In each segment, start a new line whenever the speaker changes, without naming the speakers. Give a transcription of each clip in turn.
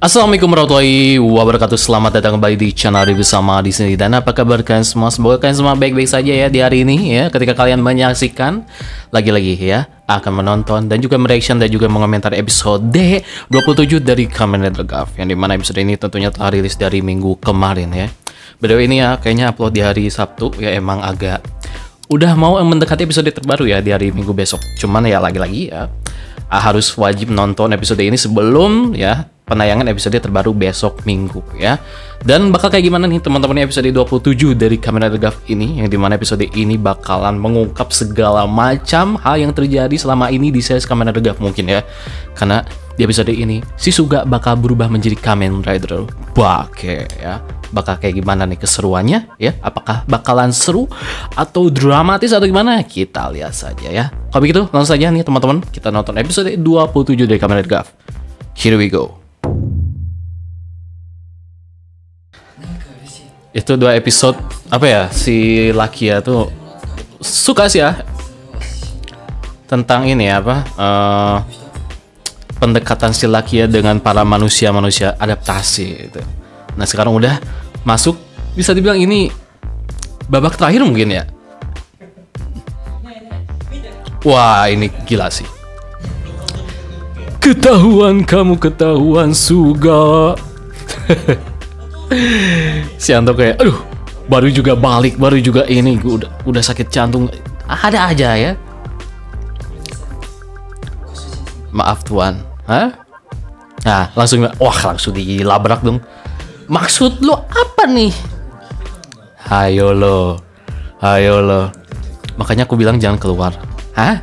Assalamualaikum warahmatullahi wabarakatuh. Selamat datang kembali di channel review sama di sini. Dan apa kabar kalian semua? Semoga kalian semua baik-baik saja ya di hari ini ya. Ketika kalian menyaksikan lagi-lagi ya, akan menonton dan juga mereaction dan juga mengomentari episode 27 dari Kamen Rider Gav, yang dimana episode ini tentunya telah rilis dari minggu kemarin ya. Video ini ya kayaknya upload di hari Sabtu ya, emang agak udah mau mendekati episode terbaru ya di hari Minggu besok. Cuman ya lagi-lagi ya harus wajib nonton episode ini sebelum ya penayangan episode terbaru besok Minggu ya. Dan bakal kayak gimana nih teman-teman episode 27 dari Kamen Rider Gav ini, yang dimana episode ini bakalan mengungkap segala macam hal yang terjadi selama ini di series Kamen Rider Gav mungkin ya. Karena di episode ini si Suga bakal berubah menjadi Kamen Rider Bake ya. Bakal kayak gimana nih keseruannya ya? Apakah bakalan seru atau dramatis atau gimana? Kita lihat saja ya. Kalau begitu langsung saja nih teman-teman, kita nonton episode 27 dari Kamen Rider Gav. Here we go. Itu 2 episode apa ya, si Lakia tuh suka sih ya tentang ini apa pendekatan si Lakia dengan para manusia adaptasi gitu. Nah sekarang udah masuk, bisa dibilang ini babak terakhir mungkin ya. Wah ini gila sih. Ketahuan kamu, ketahuan Suga. Si Anto kayak, aduh, baru juga balik, baru juga ini, udah sakit jantung, ada aja ya. Maaf tuan, hah? Nah langsung, wah langsung dilabrak dong. Maksud lo apa nih? Hayo lo. Makanya aku bilang jangan keluar. Hah?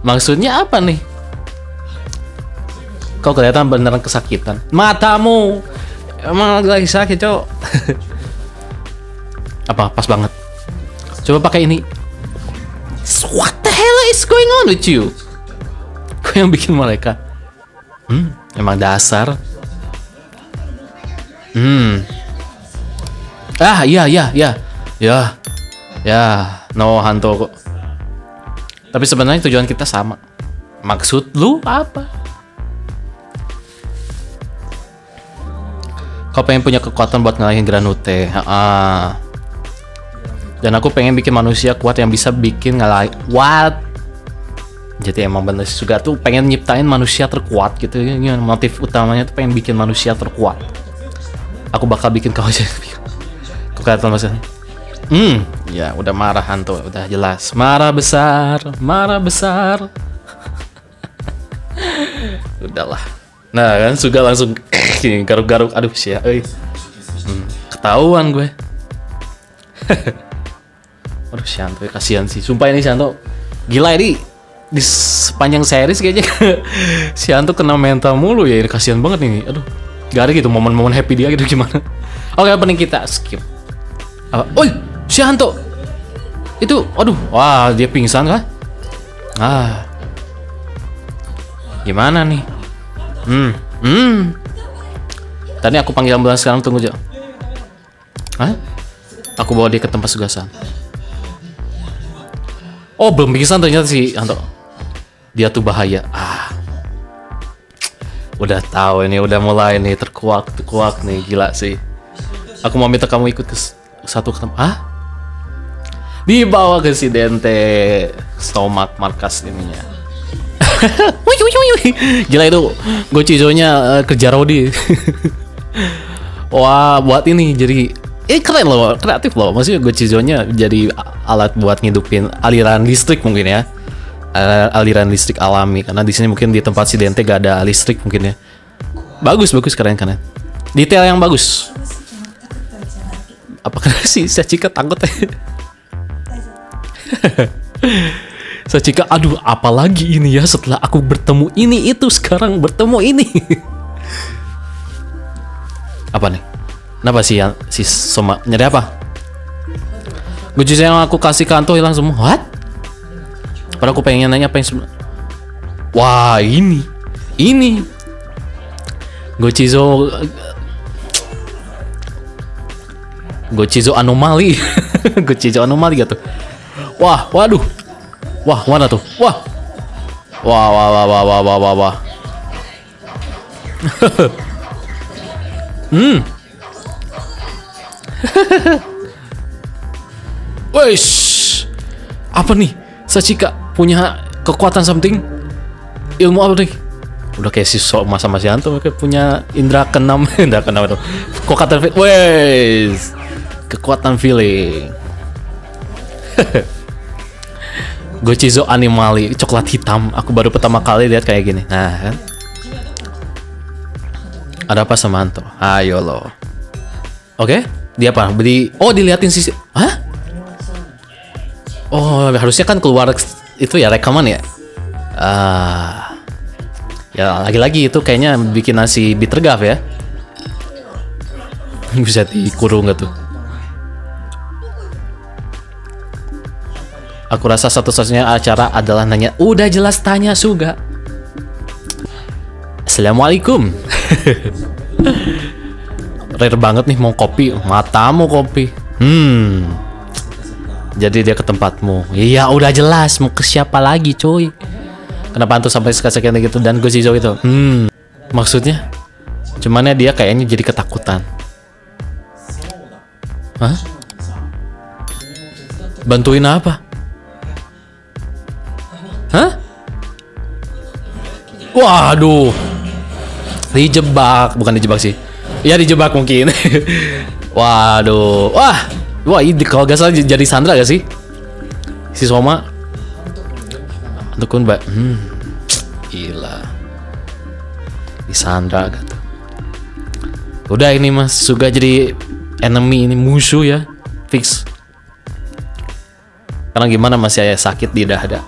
Maksudnya apa nih? Kau kelihatan beneran kesakitan. Matamu emang lagi sakit, cok. Apa? Pas banget. Coba pakai ini. What the hell is going on with you? Kau yang bikin mereka. Emang dasar. Ya, no Hanto kok. Tapi sebenarnya tujuan kita sama. Maksud lu apa? Kau pengen punya kekuatan buat ngalahin Granute. Dan aku pengen bikin manusia kuat yang bisa bikin ngalahin. What? Jadi emang bener juga tuh pengen nyiptain manusia terkuat gitu. Motif utamanya tuh pengen bikin manusia terkuat. Aku bakal bikin kau aja. Kau kelihatan maksudnya. Ya udah marah Hanto, udah jelas. Marah besar. Udahlah. Nah kan Suga langsung garuk-garuk, aduh sih ya, ketahuan gue. Aduh si Hanto kasihan sih, sumpah ini si Hanto gila ini di sepanjang series kayaknya. Si Hanto kena mental mulu ya, kasihan banget ini. Aduh gak ada gitu momen-momen happy dia gitu gimana. Oke opening kita skip. Oi si Hanto itu, aduh wah dia pingsan kah? Gimana nih? Tadi aku panggil ambulans, sekarang tunggu aja. Hah? Aku bawa dia ke tempat sugasan. Oh belum pingsan ternyata si Hanto. Dia tuh bahaya. Udah tahu ini, udah mulai nih terkuak nih, gila sih. Aku mau minta kamu ikut ke satu tempat. Dibawa ke si Dente stomach markas ininya. Gila itu Gochizo-nya kerja Rodi. Wah buat ini jadi keren loh, kreatif loh. Maksudnya Gochizo-nya jadi alat buat ngidupin aliran listrik mungkin ya, aliran listrik alami. Karena di sini mungkin di tempat si Dente gak ada listrik mungkin ya. Bagus keren. Detail yang bagus. Apakah si Sachika takut ya? Sachika, aduh apalagi ini ya, setelah aku bertemu ini itu, sekarang bertemu ini. Apa nih? Kenapa si Soma nyari apa? Gochizo yang aku kasih ke Hanto hilang semua. What? Padahal aku pengen nanya apa yang sebenarnya. Wah ini Gochizo anomali. Gochizo anomali gitu. Wah, waduh. Wah, mana tuh? Wah. Wah, wah, wah, wah, wah, wah, wah, wah. Wesh, apa nih? Sachika punya kekuatan something? Ilmu apa nih? Udah kayak si Soma sama si Hanto, kayak punya indra keenam, indra keenam itu. Kekuatan feeling, wesh, kekuatan feeling. Gochizo Animali, coklat hitam. Aku baru pertama kali lihat kayak gini. Nah kan, ada apa sama Hanto? Ayo lo. Oke, dia apa? Beli. Oh, diliatin sisi. Hah? Oh, harusnya kan keluar itu ya rekaman ya. Ya lagi-lagi itu kayaknya bikin nasi Bittergaf ya. Bisa dikurung nggak tuh? Aku rasa satu-satunya acara adalah nanya. Udah jelas tanya Suga. Assalamualaikum. Rare banget nih mau kopi. Matamu kopi. Jadi dia ke tempatmu. Iya udah jelas. Mau ke siapa lagi cuy? Kenapa Hantu sampai sekian gitu? Dan Gochizo itu maksudnya cumannya dia kayaknya jadi ketakutan. Hah? Bantuin apa? Hah? Waduh, dijebak. Bukan dijebak sih. Ya dijebak mungkin. Waduh. Wah ini kalau gak salah jadi Sandra gak sih? Si Soma. Untuk kun mbak. Gila. Di Sandra gitu. Udah ini mas Suga jadi enemy, ini musuh ya. Fix. Karena gimana masih sakit di dada.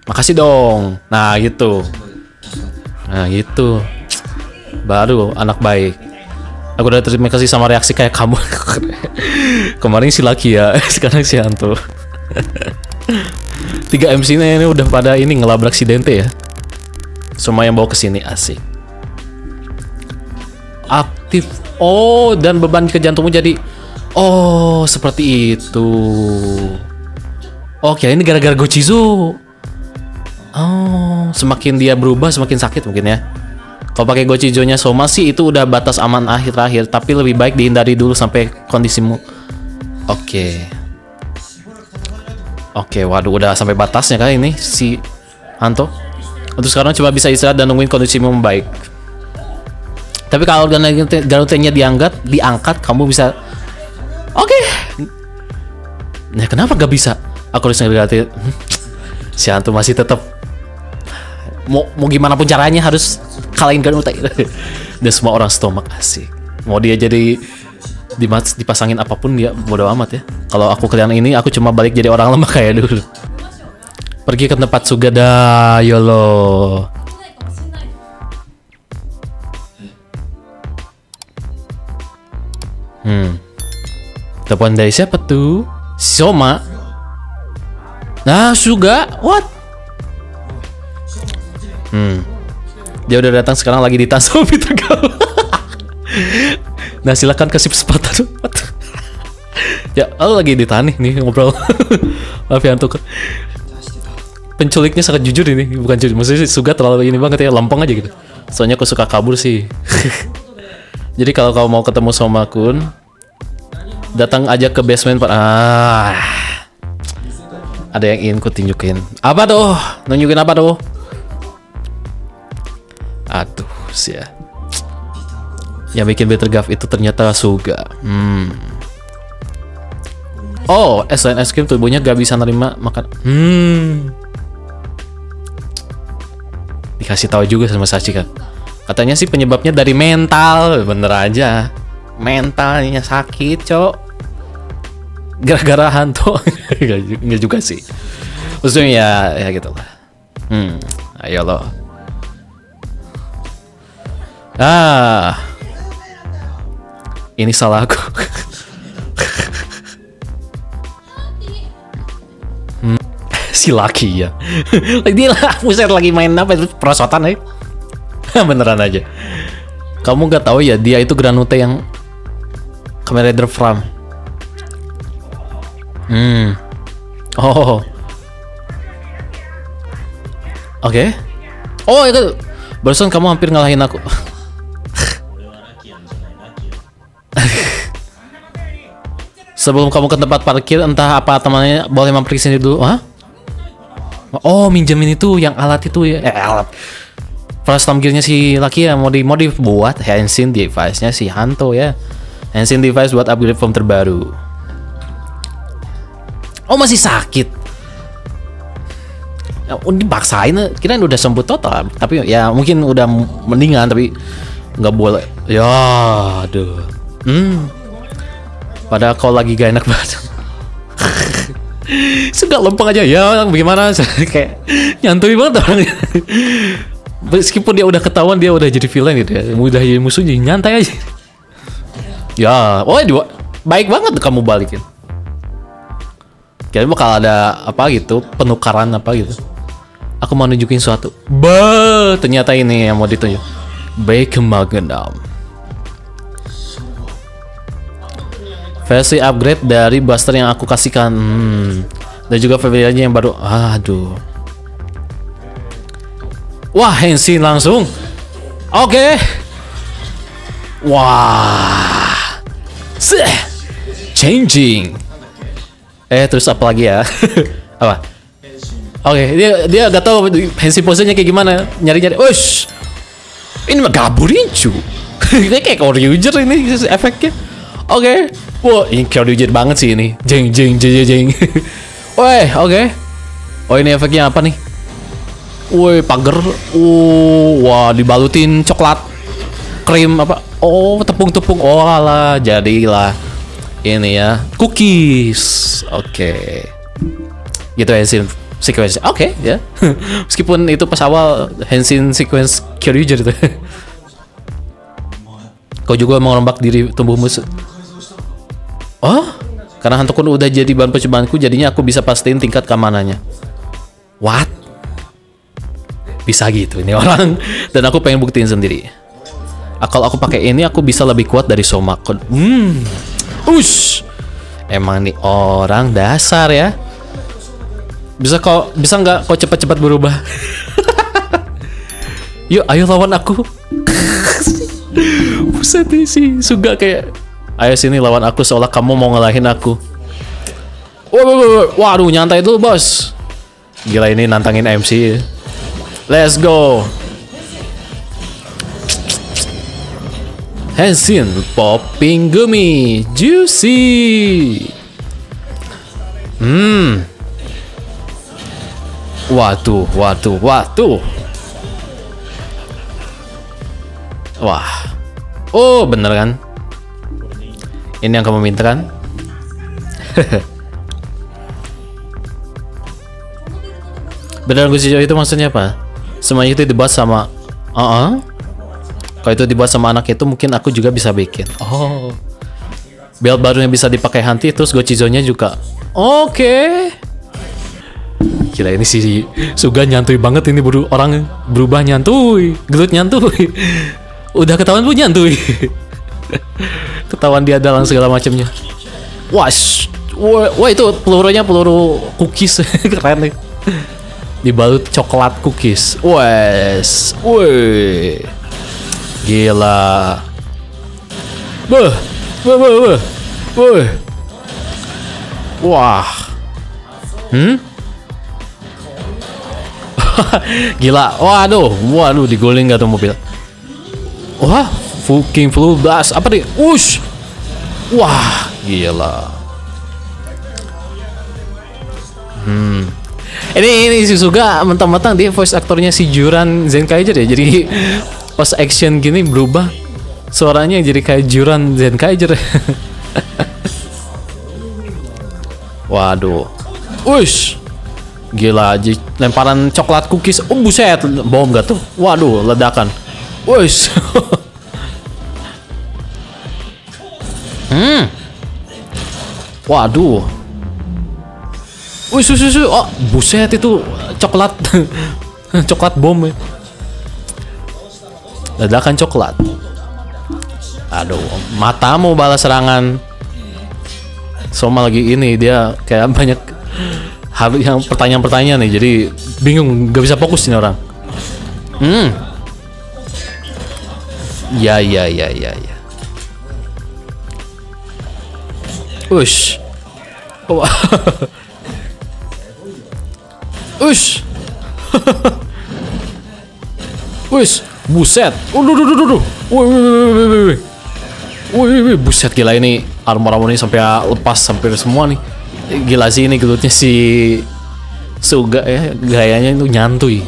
Makasih dong. Nah gitu. Baru anak baik. Aku udah terima kasih sama reaksi kayak kamu. Kemarin si Lucky ya. Sekarang si Hantu. 3 MC-nya ini udah pada ini ngelabrak si Dente ya. Semua yang bawa kesini asik. Aktif. Oh, dan beban ke jantungmu jadi. Oh, seperti itu. Oke, ini gara-gara Gochizo. Oh, semakin dia berubah semakin sakit mungkin ya. Kalau pakai Gochizo-nya Soma sih itu udah batas aman akhir-akhir, tapi lebih baik dihindari dulu sampai kondisimu. Oke, waduh udah sampai batasnya kali ini si Hanto. Untuk sekarang coba bisa istirahat dan nungguin kondisimu membaik. Tapi kalau Garute-nya diangkat, kamu bisa. Oke. Nah, kenapa gak bisa? Aku harus ngeliatin. Si Hantu masih tetap mau gimana pun caranya harus kalahin Garute. Dan semua orang stomach asik. Mau dia jadi dipasangin apapun dia bodo amat ya. Kalau aku kalian ini aku cuma balik jadi orang lemah kayak dulu. Pergi ke tempat Suga dah, yolo. Telepon dari siapa tuh? Soma. Nah, Suga, what? Dia udah datang sekarang lagi di tas Bittergaf. Nah, silakan kasih kesempatan. Ya, aku lagi ditahan nih ngobrol. Maaf ya untuk penculiknya sangat jujur ini, bukan jujur. Maksudnya Suga terlalu ini banget ya, lempeng aja gitu. Soalnya aku suka kabur sih. Jadi kalau kau mau ketemu Soma Kun, datang aja ke basement. Ada yang ingin ku tunjukin. Apa tuh? Nunjukin apa tuh? Aduh, sia. Yang bikin Bittergaf itu ternyata Suga. Oh, selain es krim tubuhnya gak bisa nerima makan. Dikasih tahu juga sama Sachika. Katanya sih penyebabnya dari mental. Bener aja. Mentalnya sakit, cok. Gara-gara hantu. Nggak juga sih. Maksudnya ya gitu lah. Ayo lo. Ini salahku. Si Lucky ya. Dia lah, buset lagi main apa itu perosotan ya. Beneran aja. Kamu gak tahu ya dia itu Granute yang Kamen Rider Fram. Oh. Oke. Oh, itu barusan kamu hampir ngalahin aku. Sebelum kamu ke tempat parkir, entah apa temannya boleh mampir sini dulu. Hah? Oh, minjemin itu yang alat itu ya. Alat. Custom gearnya si Lucky ya, modif buat Henshin device-nya si Hanto ya. Henshin device buat upgrade form terbaru. Oh, masih sakit. Ya, dipaksain, kirain udah sembuh total. Tapi ya mungkin udah mendingan, tapi nggak boleh. Ya, aduh. Padahal kau lagi gak enak banget. Suka lempeng aja ya, bagaimana? Kayak nyantui banget orangnya. Meskipun dia udah ketahuan, dia udah jadi villain gitu ya. Mudah jadi musuh, jadi nyantai aja. Ya, oh baik banget kamu balikin. Kira bakal ada apa gitu, penukaran apa gitu. Aku mau nunjukin suatu. Ternyata ini yang mau ditunjuk. Baekmagenam. Versi upgrade dari Buster yang aku kasihkan. Dan juga variannya yang baru. Aduh. Wah, Henshin langsung. Oke. Wah. Changing. Terus apa lagi ya? Apa? Oke, dia gak tahu Henshin posenya kayak gimana. Nyari-nyari. Ush. Ini mah Gaburinchu. Ini kayak Kyoryuger ini efeknya. Oke. Wah, ini Kyoryuger banget sih ini. Jeng. Woi, oke. Oh, ini efeknya apa nih? Woi, pagar. Wah, dibalutin coklat krim apa? Oh, tepung-tepung. Oh, alah, jadilah ini ya, cookies. Oke. Gitu Henshin sequence. Oke, ya. Meskipun itu pas awal Henshin sequence Kyoryuger itu. Kau juga mau rombak diri tumbuh musuh. Oh, karena Hanto-kun udah jadi bahan percobaanku, jadinya aku bisa pastiin tingkat keamanannya. What? Bisa gitu ini orang. Dan aku pengen buktiin sendiri. Kalau aku pakai ini, aku bisa lebih kuat dari Somakon. Ush. Emang nih orang dasar ya. Bisa nggak kau cepat-cepat berubah? Yuk, ayo lawan aku. Buset nih sih, Suga kayak, ayo sini lawan aku seolah kamu mau ngalahin aku. Waduh, nyantai dulu bos. Gila ini nantangin MC. Let's go. Henshin popping gummy juicy. Waduh. Wah. Oh, bener kan? Ini yang kamu minta kan? Beneran Gucci itu maksudnya apa? Semuanya itu dibuat sama kalau itu dibuat sama anak itu, mungkin aku juga bisa bikin. Oh, belt baru yang bisa dipakai Hanti, terus Gochizo-nya juga. Oke. Gila ini si Suga nyantui banget ini, orang berubah nyantui, gelut nyantui. Udah ketahuan lu nyantui. Ketahuan dia dalam segala macamnya. Wah, itu pelurunya peluru cookies. Keren nih. Dibalut coklat cookies. Woi. Gila. Wah. Gila. Waduh, digoleng gak tuh mobil. Wah, fucking full blast. Apa nih? Ush. Wah, gila. Ini si Suga mentang-mentang dia voice aktornya si Juran Zenkaiger ya. Jadi pas action gini berubah suaranya jadi kayak Juran Zenkaiger. Waduh. Ush. Gila, lemparan coklat cookies. Oh, buset, bom gak tuh? Waduh, ledakan. Ush. Waduh. Ush. Oh, buset itu coklat. Coklat bom ya. Ledakan coklat. Aduh, matamu balas serangan. Soma lagi ini, dia kayak banyak yang pertanyaan-pertanyaan nih, jadi bingung, gak bisa fokus ini orang. Ya. Ush. Wah. Ush. Ush. Buset. Wih, buset gila ini armor ini sampai lepas hampir semua nih. Gila sih ini gelutnya si Suga ya, gayanya itu nyantui.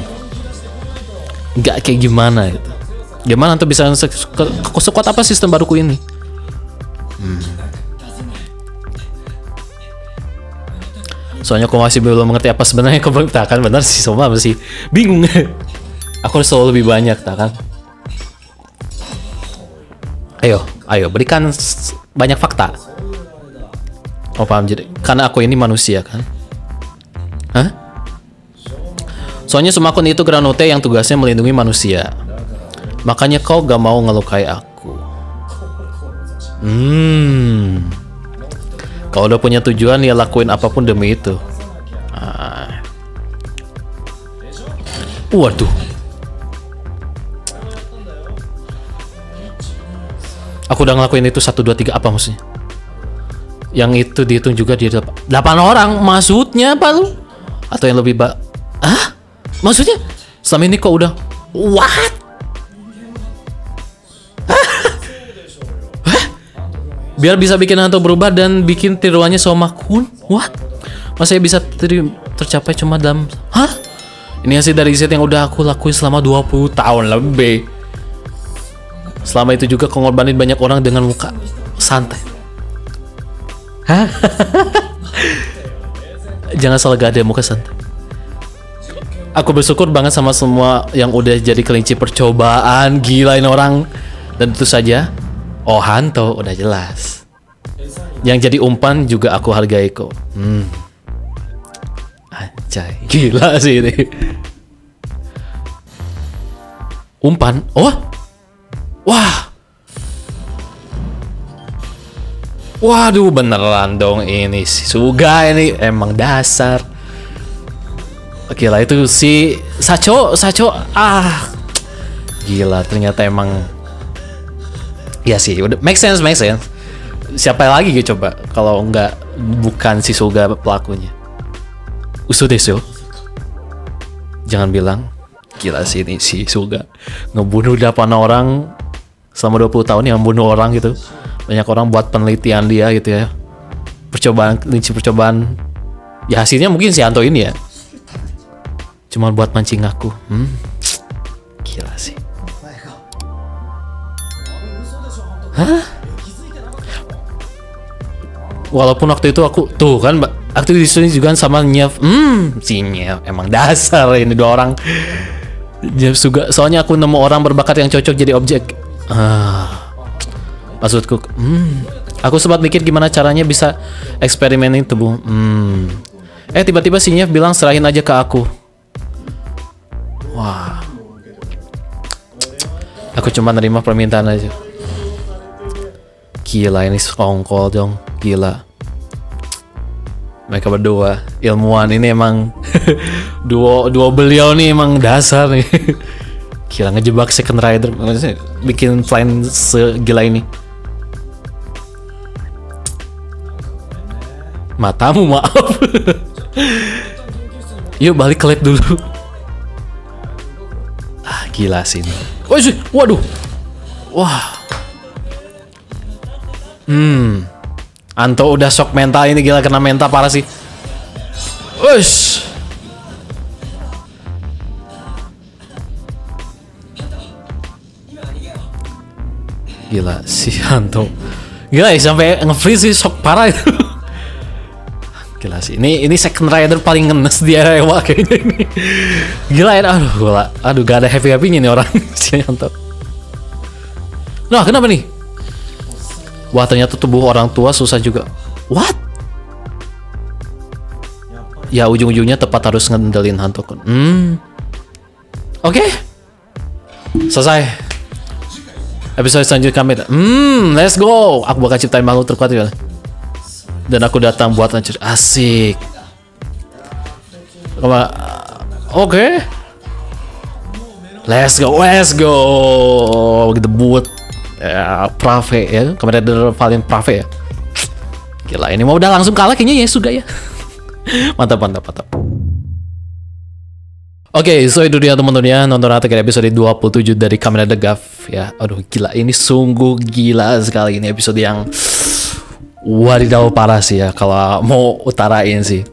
Nggak kayak gimana gitu. Gimana tuh bisa sekuat apa sistem baruku ini? Soalnya aku masih belum mengerti apa sebenarnya keberontakan. Benar sih, Soma masih bingung. Aku harus selalu lebih banyak, tak kan? Ayo, berikan banyak fakta. Oh paham, jadi karena aku ini manusia kan? Hah? Soalnya Sumakun itu Granote yang tugasnya melindungi manusia. Makanya kau gak mau ngelukai aku. Kalau udah punya tujuan ya lakuin apapun demi itu. Waduh. Aku udah ngelakuin itu 1, 2, 3 apa maksudnya? Yang itu dihitung juga di 8 orang. Maksudnya apa lu? Atau yang lebih Hah? Maksudnya? Selama ini kok udah what? Biar bisa bikin hantu berubah dan bikin tiruannya Somakun? What? Masa bisa tercapai cuma dalam... Hah? Ini hasil dari riset yang udah aku lakuin selama 20 tahun lebih. Selama itu juga kau ngorbanin banyak orang dengan muka santai. Hah? Jangan salah, gak ada muka santai. Aku bersyukur banget sama semua yang udah jadi kelinci percobaan. Gilain orang. Dan tentu saja oh Hanto udah jelas. Yang jadi umpan juga aku hargai kok. Anjay, gila sih ini. Umpan? Oh? Wah. Waduh, beneran dong ini si Suga ini emang dasar. Gila itu si Sacho. Gila ternyata emang. Ya sih, udah make sense. Siapa lagi gitu coba kalau nggak bukan si Suga pelakunya? Usu desu. Jangan bilang. Gila sih ini si Suga ngebunuh 8 orang selama 20 tahun yang bunuh orang gitu. Banyak orang buat penelitian dia gitu ya. Percobaan. Ya hasilnya mungkin si Hanto ini ya. Cuma buat mancing aku. Gila sih. Hah? Walaupun waktu itu aku tuh kan waktu di sini juga sama Nyef. Si Nyef emang dasar ini 2 orang. Nyef Suga. Soalnya aku nemu orang berbakat yang cocok jadi objek. Maksudku, aku sempat mikir gimana caranya bisa eksperimenin tubuh. Tiba-tiba si Nyef bilang serahin aja ke aku. Wah. Aku cuma nerima permintaan aja. Gila ini sekongkol dong. Gila. Mereka berdua ilmuwan ini emang duo beliau nih emang dasar nih. Gila ngejebak Second Rider, bikin plan segila ini. Matamu maaf. Yuk balik ke lab dulu. Gila sih ini. Waduh. Wah. Anto udah shock mental ini, gila kena mental parah sih. Ush. Gila si Anto. Gila ya sampai nge-freeze sih, shock parah itu. Gila sih. Ini Second Rider paling ngenes di area kayaknya ini. Gila ya. Aduh gak ada happy-happynya nih orang si Anto. Nah, kenapa nih? Wah, ternyata tubuh orang tua susah juga. What? Ya, ujung-ujungnya tepat harus ngendelin Hanto. Oke. Selesai. Episode selanjutnya kami. Let's go. Aku bakal ciptain makhluk terkuat ya. Dan aku datang buat hancur. Asik. Oke. Let's go. Debut Prave ya, Kamen Rider Valiant Prave ya. Gila, ini mau udah langsung kalah kayaknya ya Suga ya. Mantap. Oke, so itu dia teman-teman ya, nonton Attack episode 27 dari Kamen Rider Gav ya. Aduh gila, ini sungguh gila sekali, ini episode yang wadidaw parah sih ya kalau mau utarain sih.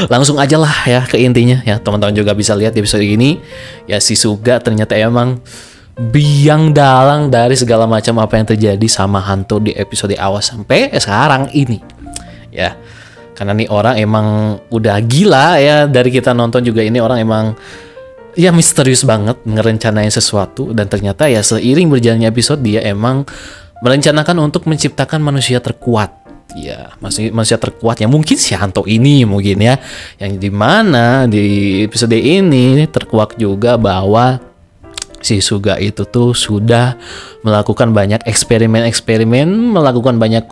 Langsung aja lah ya ke intinya ya, teman-teman juga bisa lihat di episode ini ya, si Suga ternyata emang biang dalang dari segala macam apa yang terjadi sama Hanto di episode awal sampai sekarang ini ya. Karena nih orang emang udah gila ya, dari kita nonton juga ini orang emang ya misterius banget ngerencanain sesuatu, dan ternyata ya seiring berjalannya episode dia emang merencanakan untuk menciptakan manusia terkuat. Ya, manusia terkuat yang mungkin si Hanto ini mungkin ya, yang dimana di episode ini terkuak juga bahwa si Suga itu tuh sudah melakukan banyak eksperimen, melakukan banyak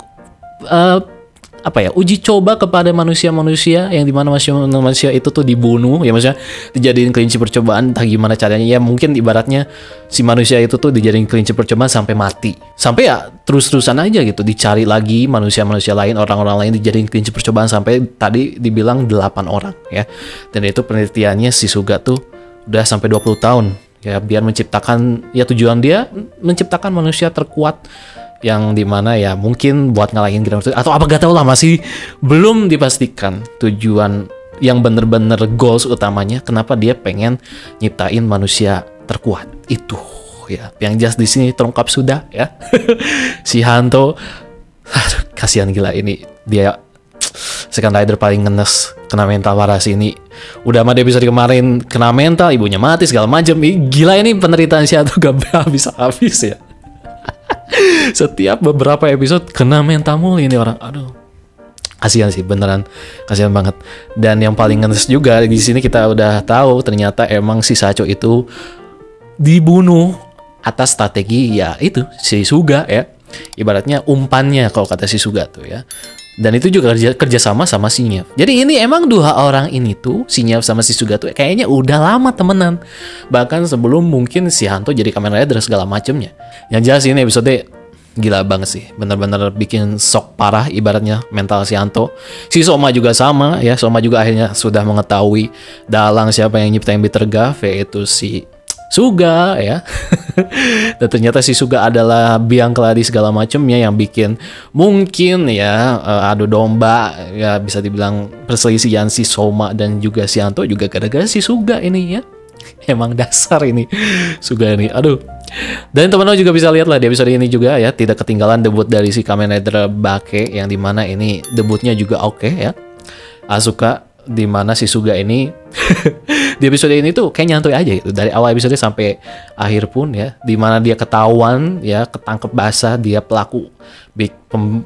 uji coba kepada manusia-manusia, yang dimana manusia itu tuh dibunuh ya, maksudnya dijadiin kelinci percobaan, entah gimana caranya ya, mungkin ibaratnya si manusia itu tuh dijadiin kelinci percobaan sampai mati, sampai ya terus-terusan aja gitu, dicari lagi manusia-manusia lain, orang-orang lain dijadiin kelinci percobaan sampai tadi dibilang 8 orang ya. Dan itu penelitiannya si Suga tuh udah sampai 20 tahun ya, biar menciptakan, ya tujuan dia menciptakan manusia terkuat, yang dimana ya mungkin buat ngalahin Grand Master atau apa gak tau lah, masih belum dipastikan tujuan yang bener-bener goals utamanya kenapa dia pengen nyiptain manusia terkuat itu ya. Yang jelas di sini terungkap sudah ya. Si Hanto, kasihan gila ini, dia Second Rider paling ngenes, kena mental parah sih ini. Udah sama di episode kemarin kena mental, ibunya mati segala macam. Gila ini penderitaan si Hanto gak habis-habis ya. Setiap beberapa episode kena mental mulu ini orang. Aduh, kasihan sih, beneran kasihan banget. Dan yang paling ngenes juga di sini kita udah tahu ternyata emang si Sacho itu dibunuh atas strategi ya itu si Suga ya. Ibaratnya umpannya kalau kata si Suga tuh ya. Dan itu juga kerjasama sama si Nyef. Jadi ini emang dua orang ini tuh, si Nyef sama si Suga tuh kayaknya udah lama temenan. Bahkan sebelum mungkin si Hanto jadi Kamen Rider segala macemnya. Yang jelas ini episode gila banget sih. Bener-bener bikin shock parah ibaratnya mental si Hanto. Si Soma juga sama ya. Soma juga akhirnya sudah mengetahui dalang siapa yang nyiptain Bitter Gav, yaitu si Suga ya. Dan ternyata si Suga adalah biang keladi segala macamnya yang bikin mungkin ya adu domba ya, bisa dibilang perselisihan si Soma dan juga si Hanto juga gara-gara si Suga ini ya. Emang dasar ini Suga ini, aduh. Dan teman-teman juga bisa lihat lah di episode ini juga ya, tidak ketinggalan debut dari si Kamen Rider Bake, yang dimana ini debutnya juga oke ya. Asuka, dimana si Suga ini di episode ini tuh kayak nyantuy aja gitu dari awal episode sampai akhir pun ya, dimana dia ketahuan ya, ketangkep basah dia pelaku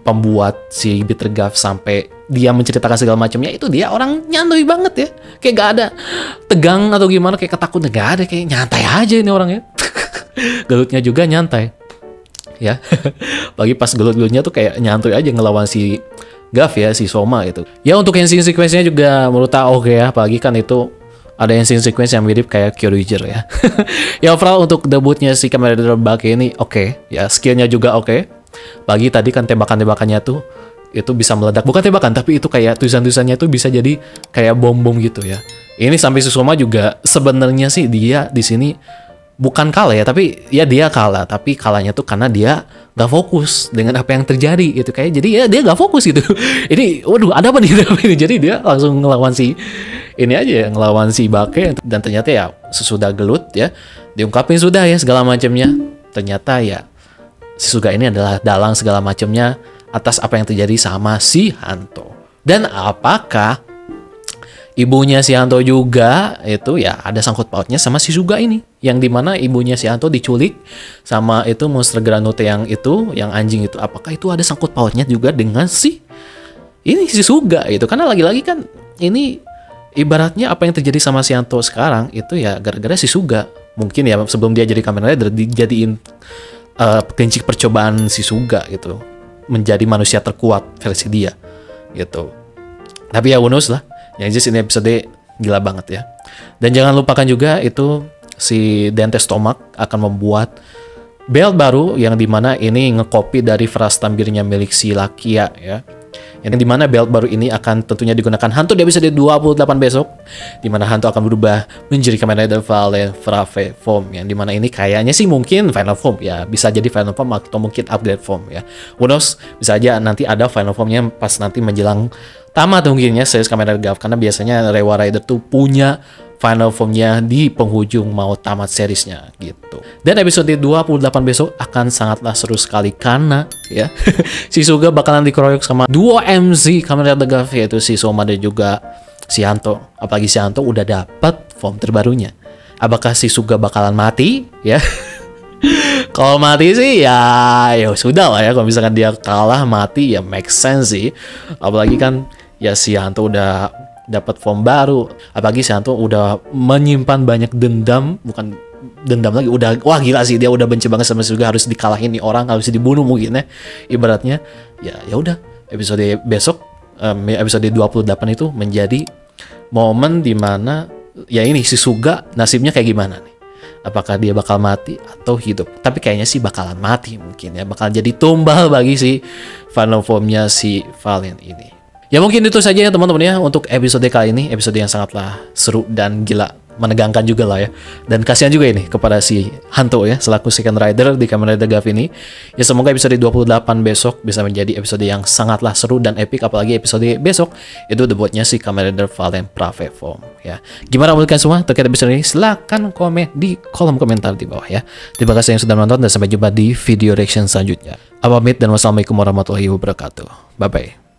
pembuat si Bitter Gav, sampai dia menceritakan segala macamnya, itu dia orang nyantuy banget ya, kayak gak ada tegang atau gimana, kayak ketakutan gak ada, kayak nyantai aja ini orangnya. Gelutnya juga nyantai ya. Bagi pas gelut-gelutnya tuh kayak nyantuy aja ngelawan si Gav ya, si Soma itu. Ya untuk yang scene sequence-nya juga menurut aku oke ya, apalagi kan itu ada yang scene sequence yang mirip kayak Kyoryuger ya. Ya overall untuk debutnya si Kamen Rider Bake ini oke ya, skillnya juga oke. Bagi tadi kan tembakan-tembakannya tuh itu bisa meledak, bukan tembakan tapi itu kayak tulisan-tulisannya tuh bisa jadi kayak bom-bom gitu ya. Ini sampai si Soma juga sebenarnya sih dia di sini bukan kalah ya, tapi ya dia kalah, tapi kalahnya tuh karena dia gak fokus dengan apa yang terjadi gitu, kayak jadi ya dia gak fokus gitu. Ini waduh ada apa nih ini, jadi dia langsung ngelawan si ini aja ya, ngelawan si Bake, dan ternyata ya sesudah gelut ya diungkapin sudah ya segala macamnya, ternyata ya si Suga ini adalah dalang segala macamnya atas apa yang terjadi sama si Hanto. Dan apakah ibunya si Hanto juga itu ya ada sangkut pautnya sama si Suga ini, yang dimana ibunya si Hanto diculik sama itu monster Granute yang itu, yang anjing itu, apakah itu ada sangkut pautnya juga dengan si Suga itu? Karena lagi-lagi kan ini ibaratnya apa yang terjadi sama si Hanto sekarang itu ya gara-gara si Suga. Mungkin ya sebelum dia jadi Kamen Rider dijadiin kelinci percobaan si Suga gitu. menjadi manusia terkuat versi dia gitu. Tapi ya who knows lah, yang jelas ini episode gila banget ya. Dan jangan lupakan juga itu si Dante Stomach akan membuat belt baru yang dimana ini ngecopy dari Fras Tambirnya milik si Lakia ya. Yang dimana belt baru ini akan tentunya digunakan Hantu di episode 28 besok, dimana Hantu akan berubah menjadi Kamen Rider Valen Brave Form, yang dimana ini kayaknya sih mungkin final form ya, bisa jadi final form atau mungkin upgrade form ya. Who knows, bisa aja nanti ada final formnya pas nanti menjelang tamat mungkinnya series Kamen Rider Gav, karena biasanya Reiwa Rider tuh punya final formnya di penghujung mau tamat seriesnya gitu. Dan episode 28 besok akan sangatlah seru sekali karena ya si Suga bakalan dikeroyok sama duo MC Kamen Rider Gav, yaitu si Soma dan juga si Hanto. Apalagi si Hanto udah dapat form terbarunya. Apakah si Suga bakalan mati ya? Kalau mati sih ya sudah lah ya. Kalau misalkan dia kalah mati ya make sense sih. Apalagi kan ya si Hanto udah dapat form baru, apalagi si Hanto udah menyimpan banyak dendam, bukan dendam lagi, udah wah gila sih, dia udah benci banget sama Suga, harus dikalahin nih orang, harus dibunuh mungkin ya ibaratnya. Ya udah, episode besok episode 28 itu menjadi momen dimana ya ini si Suga nasibnya kayak gimana nih, apakah dia bakal mati atau hidup. Tapi kayaknya sih bakalan mati mungkin ya, bakal jadi tumbal bagi si final formnya si Valen ini. Ya mungkin itu saja ya teman-teman ya untuk episode kali ini, episode yang sangatlah seru dan gila, menegangkan juga lah ya. Dan kasihan juga ini kepada si Hanto ya selaku second rider di Kamen Rider Gav ini. Ya semoga episode 28 besok bisa menjadi episode yang sangatlah seru dan epic, apalagi episode besok itu debutnya si Kamen Rider Valen Brave Form ya. Gimana menurut kalian semua terkait episode ini? Silahkan komen di kolom komentar di bawah ya. Terima kasih yang sudah menonton dan sampai jumpa di video reaction selanjutnya. Pamit dan wassalamualaikum warahmatullahi wabarakatuh. Bye bye.